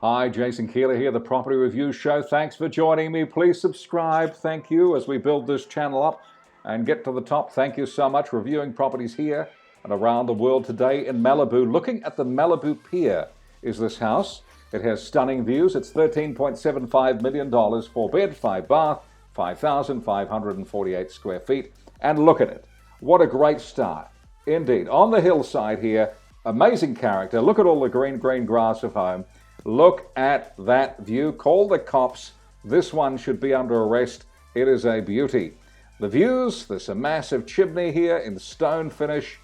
Hi, Jason Keeler here, the Property Review Show. Thanks for joining me. Please subscribe. Thank you as we build this channel up and get to the top. Thank you so much. Reviewing properties here and around the world today in Malibu. Looking at the Malibu Pier is this house. It has stunning views. It's $13.75 million, 4-bed, 5-bath, 5,548 square feet. And look at it. What a great start. Indeed. On the hillside here, amazing character. Look at all the green grass of home. Look at that view. Call the cops. This one should be under arrest. It is a beauty. The views, there's a massive chimney here in stone finish.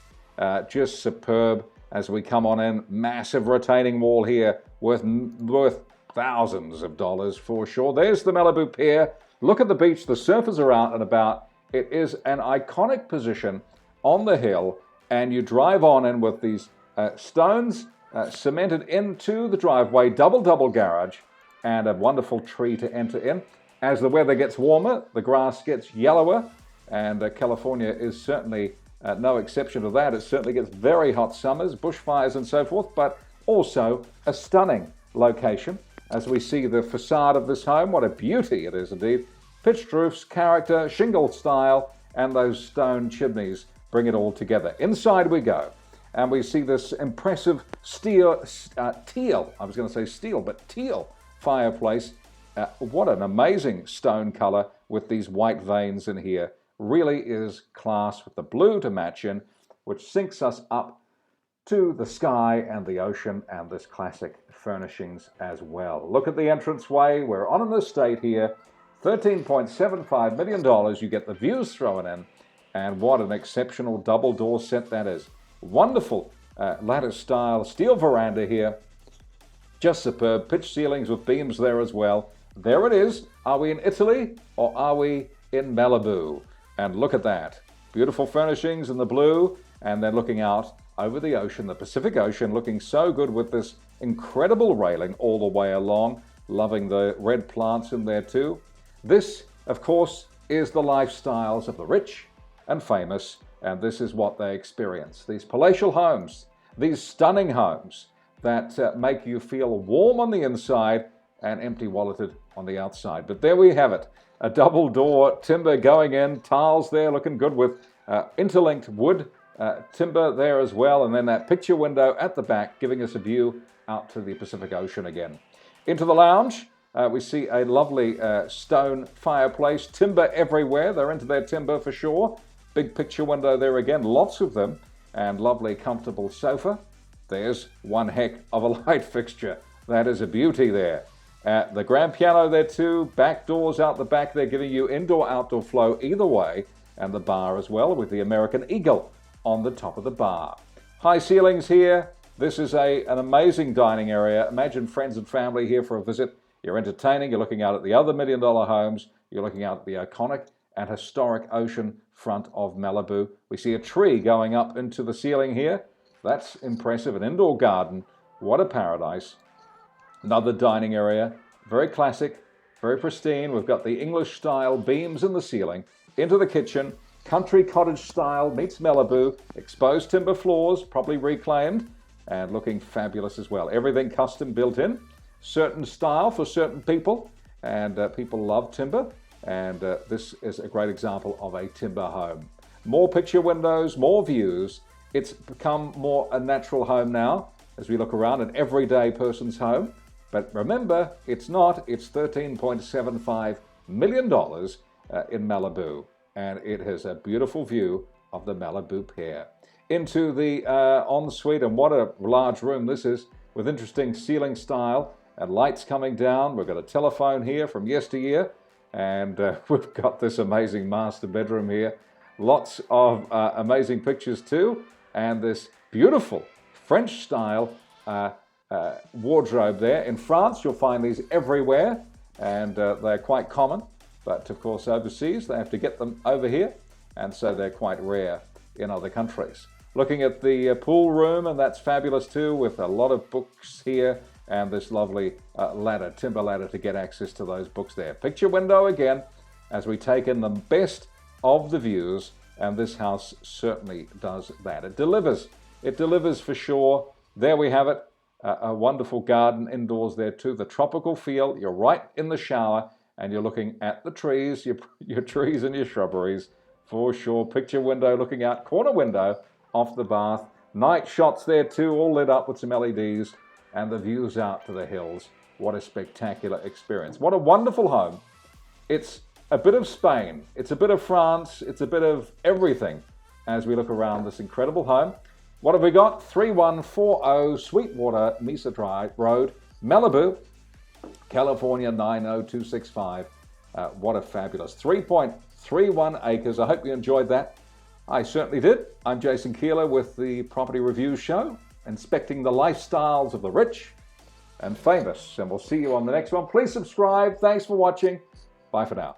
Just superb as we come on in. Massive retaining wall here worth thousands of dollars for sure. There's the Malibu Pier. Look at the beach. The surfers are out and about. It is an iconic position on the hill, and you drive on in with these stones cemented into the driveway, double garage, and a wonderful tree to enter in. As the weather gets warmer, the grass gets yellower, and California is certainly no exception to that. It certainly gets very hot summers, bushfires and so forth, but also a stunning location. As we see the facade of this home, what a beauty it is indeed. Pitched roofs, character, shingle style, and those stone chimneys bring it all together. Inside we go. And we see this impressive teal fireplace. What an amazing stone color with these white veins in here. Really is class with the blue to match in, which syncs us up to the sky and the ocean and this classic furnishings as well. Look at the entranceway. We're on an estate here. $13.75 million. You get the views thrown in. And what an exceptional double door set that is. Wonderful lattice style steel veranda here. Just superb. Pitch ceilings with beams there as well. There it is. Are we in Italy or are we in Malibu? And look at that. Beautiful furnishings in the blue, and then looking out over the ocean, the Pacific Ocean, looking so good with this incredible railing all the way along. Loving the red plants in there too. This, of course, is the lifestyles of the rich and famous, and this is what they experience. These palatial homes, these stunning homes that make you feel warm on the inside and empty-walleted on the outside. But there we have it. A double door timber going in, tiles there looking good with interlinked wood timber there as well, and then that picture window at the back giving us a view out to the Pacific Ocean again. Into the lounge, we see a lovely stone fireplace, timber everywhere. They're into their timber for sure. Big picture window there again, lots of them, and lovely comfortable sofa. There's one heck of a light fixture. That is a beauty there. The grand piano there too, back doors out the back. They're giving you indoor-outdoor flow either way, and the bar as well with the American Eagle on the top of the bar. High ceilings here. This is an amazing dining area. Imagine friends and family here for a visit. You're entertaining, you're looking out at the other million-dollar homes, you're looking out at the iconic and historic ocean front of Malibu. We see a tree going up into the ceiling here. That's impressive. An indoor garden. What a paradise. Another dining area. Very classic, very pristine. We've got the English-style beams in the ceiling. Into the kitchen. Country cottage style meets Malibu. Exposed timber floors, probably reclaimed, and looking fabulous as well. Everything custom built in. Certain style for certain people, and people love timber. And this is a great example of a timber home. More picture windows, more views. It's become more a natural home now as we look around, an everyday person's home. But remember, it's not. It's $13.75 million in Malibu. And it has a beautiful view of the Malibu Pier. Into the ensuite, and what a large room this is, with interesting ceiling style and lights coming down. We've got a telephone here from yesteryear. And we've got this amazing master bedroom here. Lots of amazing pictures too. And this beautiful French-style wardrobe there. In France, you'll find these everywhere. And they're quite common. But of course, overseas, they have to get them over here. And so they're quite rare in other countries. Looking at the pool room, and that's fabulous too, with a lot of books here. And this lovely ladder, timber ladder, to get access to those books there. Picture window again, as we take in the best of the views, and this house certainly does that. It delivers for sure. There we have it. A wonderful garden indoors there too. The tropical feel. You're right in the shower and you're looking at the trees, your trees and your shrubberies for sure. Picture window looking out, corner window off the bath. Night shots there too, all lit up with some LEDs, and the views out to the hills. What a spectacular experience. What a wonderful home. It's a bit of Spain, it's a bit of France, it's a bit of everything as we look around this incredible home. What have we got? 3140 Sweetwater Mesa Drive Road, Malibu, California 90265. What a fabulous 3.31 acres. I hope you enjoyed that. I certainly did. I'm Jason Keeler with the Property Review Show, inspecting the lifestyles of the rich and famous. And we'll see you on the next one. Please subscribe. Thanks for watching. Bye for now.